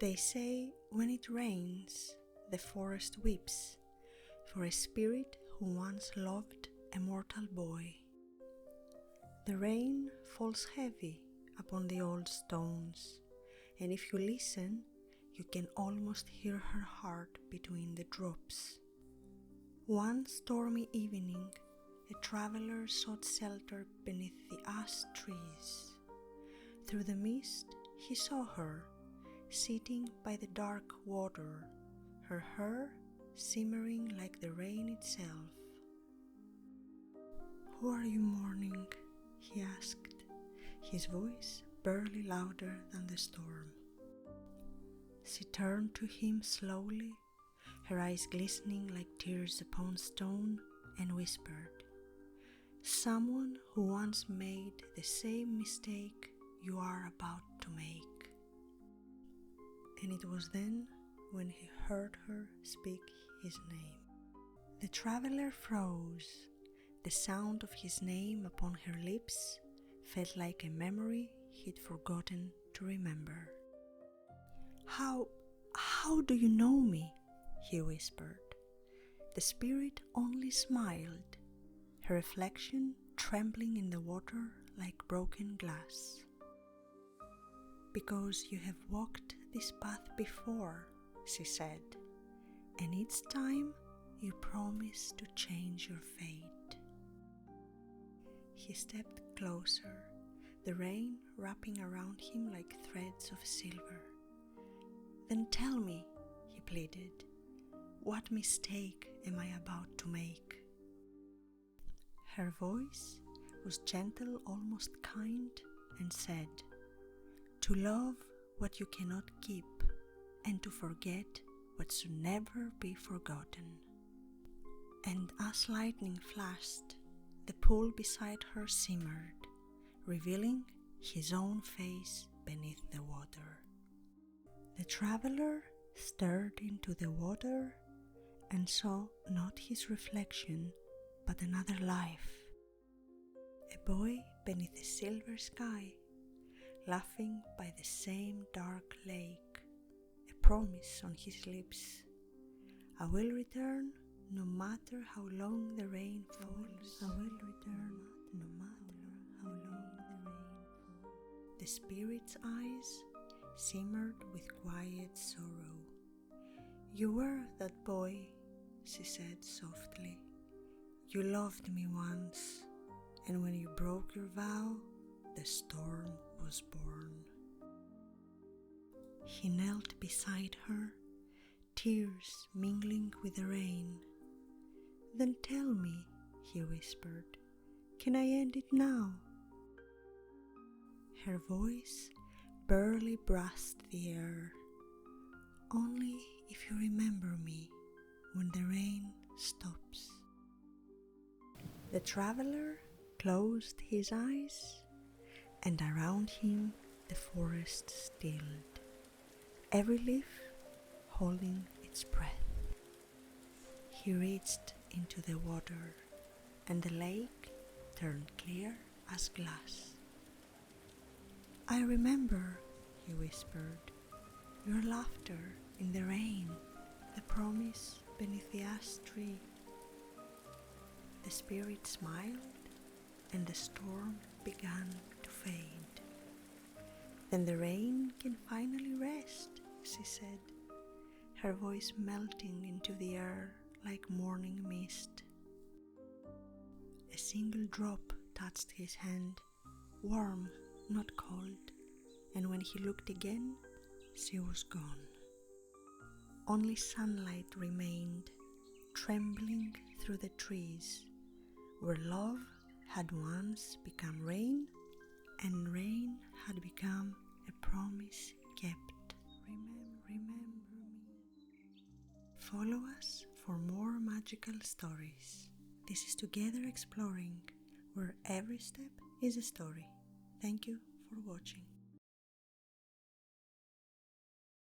They say when it rains, the forest weeps for a spirit who once loved a mortal boy. The rain falls heavy upon the old stones, and if you listen, you can almost hear her heart between the drops. One stormy evening, a traveler sought shelter beneath the ash trees. Through the mist, he saw her, sitting by the dark water, her hair shimmering like the rain itself. "Who are you mourning?" he asked, his voice barely louder than the storm. She turned to him slowly, her eyes glistening like tears upon stone, and whispered, "Someone who once made the same mistake you are about to make." And it was then when he heard her speak his name. The traveler froze. The sound of his name upon her lips felt like a memory he'd forgotten to remember. How do you know me?" he whispered. The spirit only smiled, her reflection trembling in the water like broken glass. "Because you have walked this path before," she said, "and each time you promise to change your fate." He stepped closer, the rain wrapping around him like threads of silver. "Then tell me," he pleaded, "what mistake am I about to make?" Her voice was gentle, almost kind, and said, "To love what you cannot keep, and to forget what should never be forgotten." And as lightning flashed, the pool beside her shimmered, revealing his own face beneath the water. The traveler stared into the water and saw not his reflection, but another life. A boy beneath a silver sky, laughing by the same dark lake, a promise on his lips. "I will return no matter how long the rain falls. I will return no matter how long the rain falls." The spirit's eyes shimmered with quiet sorrow. "You were that boy," she said softly. "You loved me once, and when you broke your vow, the storm was born." He knelt beside her, tears mingling with the rain. "Then tell me," he whispered, "can I end it now?" Her voice barely brushed the air. "Only if you remember me when the rain stops." The traveler closed his eyes, and around him the forest stilled, every leaf holding its breath. He reached into the water, and the lake turned clear as glass. "I remember," he whispered, "your laughter in the rain, the promise beneath the ash tree." The spirit smiled, and the storm began to fade. "Then the rain can finally rest," she said, her voice melting into the air like morning mist. A single drop touched his hand, warm, not cold, and when he looked again, she was gone. Only sunlight remained, trembling through the trees, where love had once become rain, and rain had become a promise kept. Remember me. Follow us for more magical stories. This is Twogether Exploring, where every step is a story. Thank you for watching.